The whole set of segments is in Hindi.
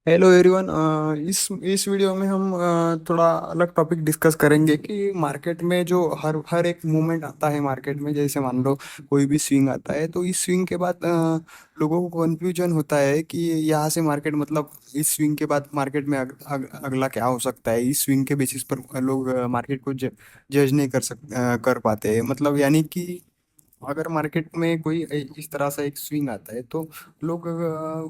Hello everyone. इस वीडियो में हम थोड़ा अलग टॉपिक डिस्कस करेंगे कि मार्केट में जो हर हर एक मूवमेंट आता है मार्केट में। जैसे मान लो कोई भी स्विंग आता है तो इस स्विंग के बाद लोगों को कंफ्यूजन होता है कि यहाँ से मार्केट मतलब इस स्विंग के बाद मार्केट में अगला क्या हो सकता है। इस स्विंग के बेसिस पर लोग मार्केट को जज नहीं कर पाते, मतलब यानी कि अगर मार्केट में कोई इस तरह से एक स्विंग आता है तो लोग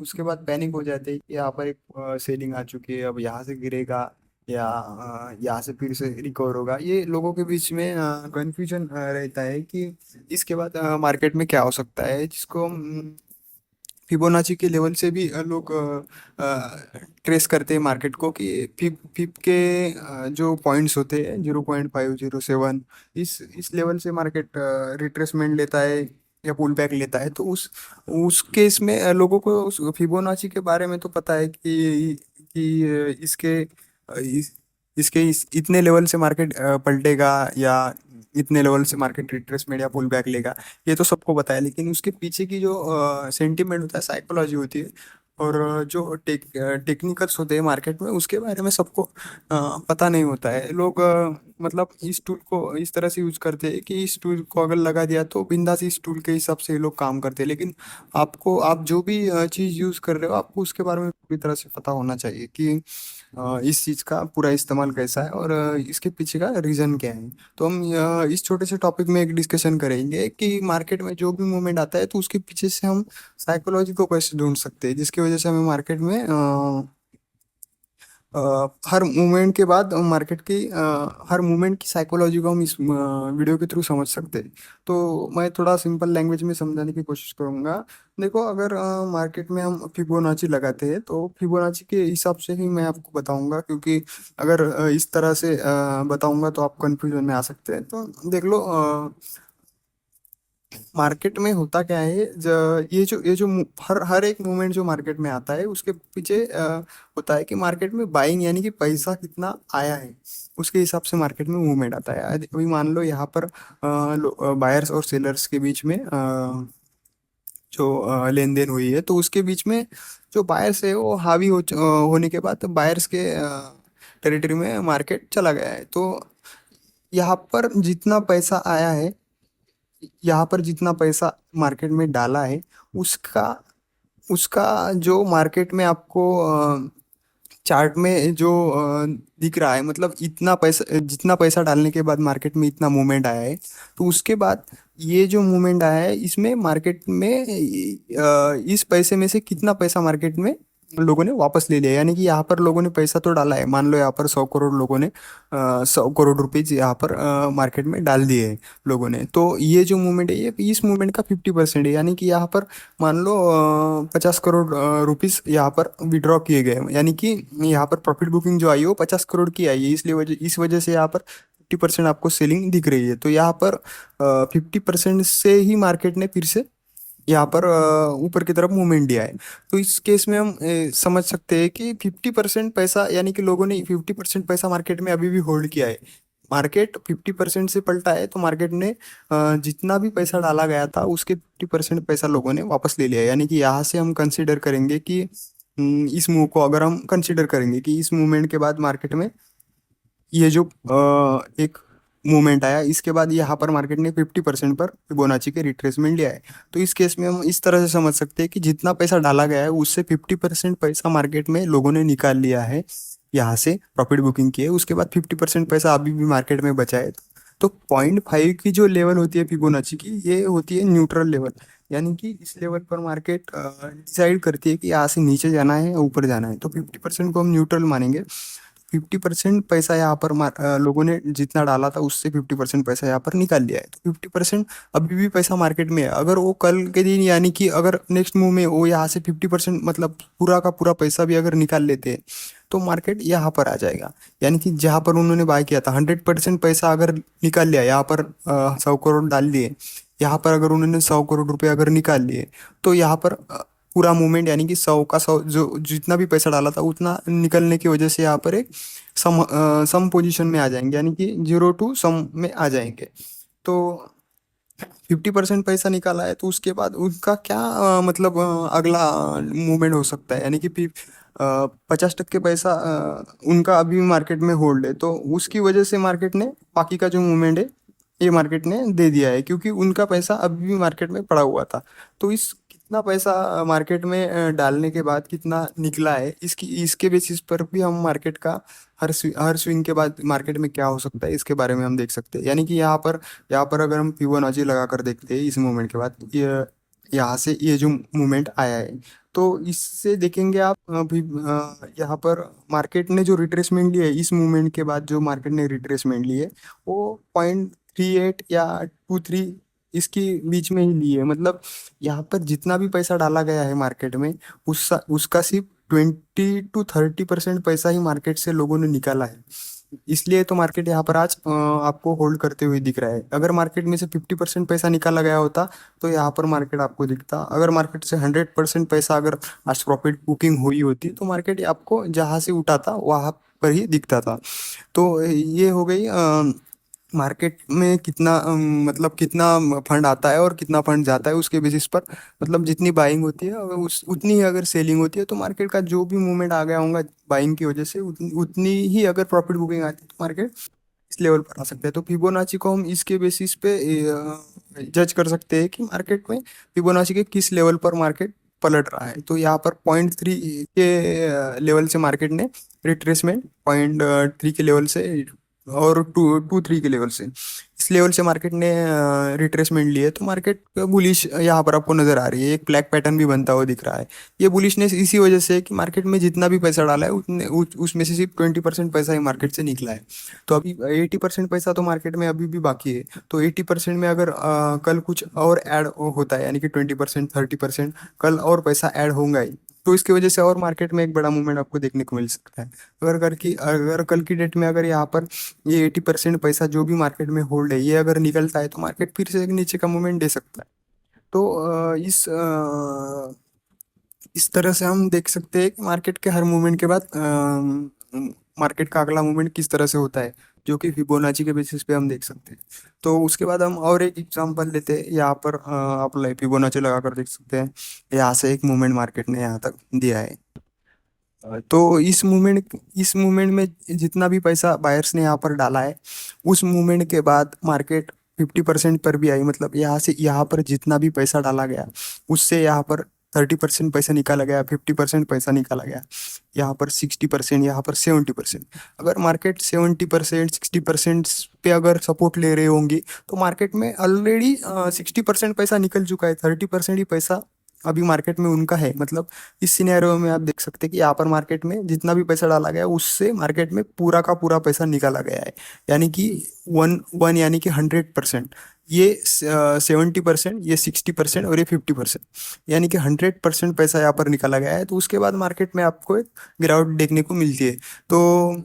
उसके बाद पैनिक हो जाते हैं कि यहाँ पर एक सेलिंग आ चुकी है, अब यहाँ से गिरेगा या यहाँ से फिर से रिकवर होगा। ये लोगों के बीच में कंफ्यूजन रहता है कि इसके बाद मार्केट में क्या हो सकता है, जिसको फिबोनाची के लेवल से भी लोग ट्रेस करते हैं मार्केट को कि फिब के जो पॉइंट्स होते हैं 0.507, इस लेवल से मार्केट रिट्रेसमेंट लेता है या पुल बैक लेता है। तो उस केस में लोगों को उस फिबोनाची के बारे में तो पता है कि इसके इतने लेवल से मार्केट पलटेगा या इतने लेवल से मार्केट रिट्रेसमेंट या पुल बैक लेगा। ये तो सबको पता है, लेकिन उसके पीछे की जो सेंटिमेंट होता है, साइकोलॉजी होती है, और जो टेक्निकल्स होते हैं मार्केट में, उसके बारे में सबको पता नहीं होता है। लोग मतलब इस टूल को इस तरह से यूज करते हैं कि इस टूल को अगर लगा दिया तो बिंदास इस टूल के हिसाब से ये लोग काम करते हैं। लेकिन आप जो भी चीज यूज कर रहे हो, आपको उसके बारे में पूरी तरह से पता होना चाहिए कि इस चीज का पूरा इस्तेमाल कैसा है और इसके पीछे का रीजन क्या है। तो हम इस छोटे से टॉपिक में एक डिस्कशन करेंगे कि मार्केट में जो भी मूवमेंट आता है तो उसके पीछे से हम साइकोलॉजी को कैसे ढूंढ सकते हैं, जिसकी वजह से हमें मार्केट में हर मूवमेंट के बाद मार्केट की हर मूवमेंट की साइकोलॉजी को हम इस वीडियो के थ्रू समझ सकते हैं। तो मैं थोड़ा सिंपल लैंग्वेज में समझाने की कोशिश करूंगा। देखो, अगर मार्केट में हम फिबोनाची लगाते हैं तो फिबोनाची के हिसाब से ही मैं आपको बताऊंगा, क्योंकि अगर इस तरह से बताऊंगा तो आप कंफ्यूजन में आ सकते हैं। तो देख लो, मार्केट में होता क्या है, ये जो हर हर एक मूवमेंट जो मार्केट में आता है उसके पीछे होता है कि मार्केट में बाइंग यानी कि पैसा कितना आया है, उसके हिसाब से मार्केट में मूवमेंट आता है। अभी मान लो यहाँ पर बायर्स और सेलर्स के बीच में जो लेन देन हुई है, तो उसके बीच में जो बायर्स है वो हावी होने के बाद बायर्स के टेरिटरी में मार्केट चला गया है। तो यहाँ पर जितना पैसा आया है, यहाँ पर जितना पैसा मार्केट में डाला है, उसका उसका जो मार्केट में आपको चार्ट में जो दिख रहा है, मतलब इतना पैसा, जितना पैसा डालने के बाद मार्केट में इतना मूवमेंट आया है। तो उसके बाद ये जो मूवमेंट आया है इसमें मार्केट में इस पैसे में से कितना पैसा मार्केट में लोगों ने वापस ले लिया। यानी कि यहाँ पर लोगों ने पैसा तो डाला है, मान लो यहाँ पर 100 करोड़ लोगों ने 100 करोड़ रुपीज यहाँ पर मार्केट में डाल दिए हैं लोगों ने। तो ये जो मूवमेंट है, ये इस मूवमेंट का 50% है। यानी कि यहाँ पर मान लो 50 करोड़ रुपीस यहाँ पर विड्रॉ किए गए हैं। यानी कि यहाँ पर प्रॉफिट बुकिंग जो आई है वो 50 करोड़ की आई है, इसलिए इस वजह से यहाँ पर 50% आपको सेलिंग दिख रही है। तो यहाँ पर 50% से ही मार्केट ने फिर से यहाँ पर ऊपर की तरफ मूवमेंट दिया है। तो इस केस में हम समझ सकते हैं कि 50% पैसा, यानी कि लोगों ने 50% पैसा मार्केट में अभी भी होल्ड किया है। मार्केट 50% से पलटा है तो मार्केट ने जितना भी पैसा डाला गया था उसके 50% पैसा लोगों ने वापस ले लिया है। यानी कि यहाँ से हम कंसिडर करेंगे कि इस मूव को अगर हम कंसिडर करेंगे कि इस मूवमेंट के बाद मार्केट में ये जो एक मूवमेंट आया, इसके बाद यहाँ पर मार्केट ने 50% पर फिबोनाची के रिट्रेसमेंट लिया है। तो इस केस में हम इस तरह से समझ सकते हैं कि जितना पैसा डाला गया है उससे 50% पैसा मार्केट में लोगों ने निकाल लिया है, यहाँ से प्रॉफिट बुकिंग की है। उसके बाद 50% पैसा अभी भी मार्केट में बचा है। तो 0.5 की जो लेवल होती है फिबोनाची की, ये होती है न्यूट्रल लेवल। यानी कि इस लेवल पर मार्केट डिसाइड करती है कि यहाँ से नीचे जाना है या ऊपर जाना है। तो 50% को हम न्यूट्रल मानेंगे। 50% पैसा यहाँ पर लोगों ने जितना डाला था उससे 50% पैसा यहाँ पर निकाल लिया है। तो 50% अभी भी पैसा मार्केट में है। अगर वो कल के दिन, यानी कि अगर नेक्स्ट मूव में वो यहाँ से 50% मतलब पूरा का पूरा पैसा भी अगर निकाल लेते हैं तो मार्केट यहाँ पर आ जाएगा। यानी कि जहाँ पर उन्होंने बाय किया था 100% पैसा अगर निकाल लिया, यहाँ पर 100 करोड़ डाल दिए, यहाँ पर अगर उन्होंने 100 करोड़ रुपए अगर निकाल लिए, तो यहाँ पर पूरा मूवमेंट यानी कि 100 का 100 जो जितना भी पैसा डाला था उतना निकलने की वजह से यहाँ पर एक सम पोजीशन में आ जाएंगे, यानी कि 0 टू सम में आ जाएंगे। तो 50% पैसा निकाला है तो उसके बाद उनका क्या मतलब अगला मूवमेंट हो सकता है। यानी कि 50% पैसा उनका अभी भी मार्केट में होल्ड है, तो उसकी वजह से मार्केट ने बाकी का जो मूवमेंट है ये मार्केट ने दे दिया है, क्योंकि उनका पैसा अभी भी मार्केट में पड़ा हुआ था। तो इस कितना पैसा मार्केट में डालने के बाद कितना निकला है, इसकी इसके बेसिस पर भी हम मार्केट का हर स्विंग के बाद मार्केट में क्या हो सकता है इसके बारे में हम देख सकते हैं। यानी कि यहाँ पर अगर हम फिबोनाची लगा कर देखते हैं इस मूवमेंट के बाद, यहाँ से ये जो मूवमेंट आया है, तो इससे देखेंगे आप अभी यहाँ पर मार्केट ने जो रिट्रेसमेंट लिया है, इस मूवमेंट के बाद जो मार्केट ने रिट्रेसमेंट ली है वो 0.38 या 23 इसके बीच में ही ली है। मतलब यहाँ पर जितना भी पैसा डाला गया है मार्केट में, उसका सिर्फ 20 to 30% पैसा ही मार्केट से लोगों ने निकाला है। इसलिए तो मार्केट यहाँ पर आज आपको होल्ड करते हुए दिख रहा है। अगर मार्केट में से 50% पैसा निकाला गया होता तो यहाँ पर मार्केट आपको दिखता। अगर मार्केट से 100% पैसा अगर आज प्रॉफिट बुकिंग हुई होती तो मार्केट आपको जहाँ से उठाता वहां पर ही दिखता था। तो ये हो गई मार्केट में कितना मतलब कितना फंड आता है और कितना फंड जाता है उसके बेसिस पर। मतलब जितनी बाइंग होती है अगर उस उतनी ही अगर सेलिंग होती है तो मार्केट का जो भी मूवमेंट आ गया होगा बाइंग की वजह से उतनी ही अगर प्रॉफिट बुकिंग आती है तो मार्केट इस लेवल पर आ सकता है। तो फिबोनाची को हम इसके बेसिस पे जज कर सकते हैं कि मार्केट में फिबोनाची के किस लेवल पर मार्केट पलट रहा है। तो यहाँ पर 0.3 के लेवल से मार्केट ने रिट्रेसमेंट, 0.3 के लेवल से और 2.3 के लेवल से, इस लेवल से मार्केट ने रिट्रेसमेंट ली है। तो मार्केट बुलिश यहाँ पर आपको नजर आ रही है, एक ब्लैक पैटर्न भी बनता हुआ दिख रहा है। ये बुलिशनेस इसी वजह से है कि मार्केट में जितना भी पैसा डाला है उसमें से सिर्फ 20% पैसा ही मार्केट से निकला है। तो अभी 80% पैसा तो मार्केट में अभी भी बाकी है। तो 80% में अगर कल कुछ और ऐड होता है, यानी कि 20%, 30% कल और पैसा ऐड होगा ही, तो इसकी वजह से और मार्केट में एक बड़ा मूवमेंट आपको देखने को मिल सकता है। अगर कल की डेट में अगर यहाँ पर ये 80% पैसा जो भी मार्केट में होल्ड है ये अगर निकलता है तो मार्केट फिर से एक नीचे का मूवमेंट दे सकता है। तो इस तरह से हम देख सकते हैं कि मार्केट के हर मूवमेंट के बाद मार्केट का अगला मूवमेंट किस तरह से होता है, जो कि फिबोनाची के बेसिस पे हम देख सकते हैं। तो उसके बाद हम और एक एग्जांपल लेते हैं। यहाँ पर आप फिबोनाची लगा कर देख सकते हैं, यहाँ से एक मूवमेंट मार्केट ने यहाँ तक दिया है। तो इस मूवमेंट में जितना भी पैसा बायर्स ने यहाँ पर डाला है, उस मूवमेंट के बाद मार्केट 50% पर भी आई। मतलब यहाँ से यहाँ पर जितना भी पैसा डाला गया उससे यहाँ पर 30% पैसा निकाला गया, 50% पैसा निकाला गया, यहाँ पर 60%, यहाँ पर 70%। अगर मार्केट 70%, 60% पे अगर सपोर्ट ले रहे होंगी तो मार्केट में ऑलरेडी 60% पैसा निकल चुका है, 30% ही पैसा अभी मार्केट में उनका है। मतलब इस सिनेरियो में आप देख सकते हैं कि यहाँ पर मार्केट में जितना भी पैसा डाला गया उससे मार्केट में पूरा का पूरा पैसा निकाला गया है। यानी कि वन वन यानी कि 100%, ये 70%, ये 60% और ये 50%, यानी कि 100% पैसा यहाँ पर निकाला गया है। तो उसके बाद मार्केट में आपको एक गिरावट देखने को मिलती है। तो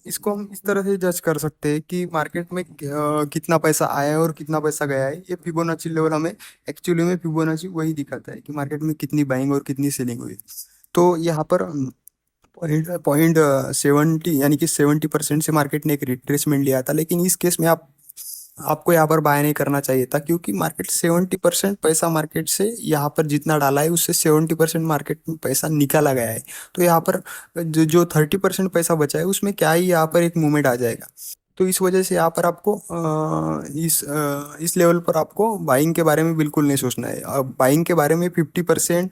इसको हम इस तरह से जज कर सकते हैं कि मार्केट में कितना पैसा आया है और कितना पैसा गया है। ये फिबोनाची लेवल हमें एक्चुअली में फिबोनाची वही दिखाता है कि मार्केट में कितनी बाइंग और कितनी सेलिंग हुई। तो यहाँ पर पॉइंट पॉइंट 70 यानी कि 70% से मार्केट ने एक रिट्रेसमेंट लिया था, लेकिन इस केस में आपको यहाँ पर बाय नहीं करना चाहिए था, क्योंकि मार्केट 70% पैसा मार्केट से यहाँ पर जितना डाला है उससे 70% मार्केट में पैसा निकाला गया है। तो यहाँ पर जो 30% पैसा बचा है उसमें क्या ही यहाँ पर एक मूवमेंट आ जाएगा। तो इस वजह से यहाँ पर आपको इस लेवल पर आपको बाइंग के बारे में बिल्कुल नहीं सोचना है। बाइंग के बारे में 50%,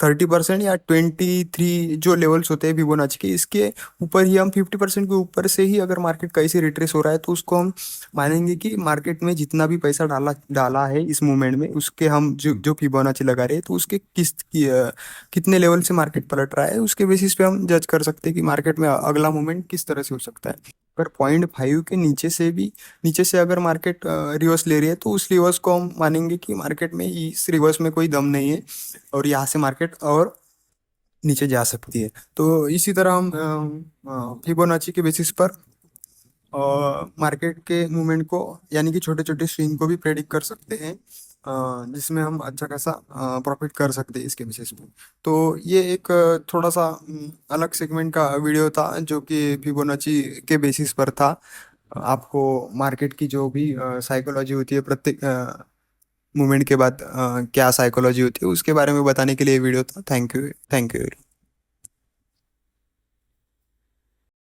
30% या 23 जो लेवल्स होते हैं फिबोनाची के, इसके ऊपर ही हम 50% के ऊपर से ही अगर मार्केट कहीं से रिट्रेस हो रहा है तो उसको हम मानेंगे कि मार्केट में जितना भी पैसा डाला डाला है इस मूवमेंट में उसके हम जो फिबोनाची लगा रहे हैं तो उसके कितने लेवल से मार्केट पलट रहा है उसके बेसिस पे हम जज कर सकते हैं कि मार्केट में अगला मूवमेंट किस तरह से हो सकता है। अगर 0.5 के नीचे से अगर मार्केट रिवर्स ले रही है तो उस रिवर्स को हम मानेंगे कि मार्केट में इस रिवर्स में कोई दम नहीं है और यहाँ से मार्केट और नीचे जा सकती है। तो इसी तरह हम फिबोनाची के बेसिस पर मार्केट के मूवमेंट को यानी कि छोटे छोटे स्विंग को भी प्रेडिक्ट कर सकते हैं, जिसमें हम अच्छा खासा प्रॉफिट कर सकते हैं इसके बेसिस पे। तो ये एक थोड़ा सा अलग सेगमेंट का वीडियो था जो कि फिबोनाची के बेसिस पर था। आपको मार्केट की जो भी साइकोलॉजी होती है प्रत्येक मूवमेंट के बाद क्या साइकोलॉजी होती है उसके बारे में बताने के लिए वीडियो था। Thank you, thank you.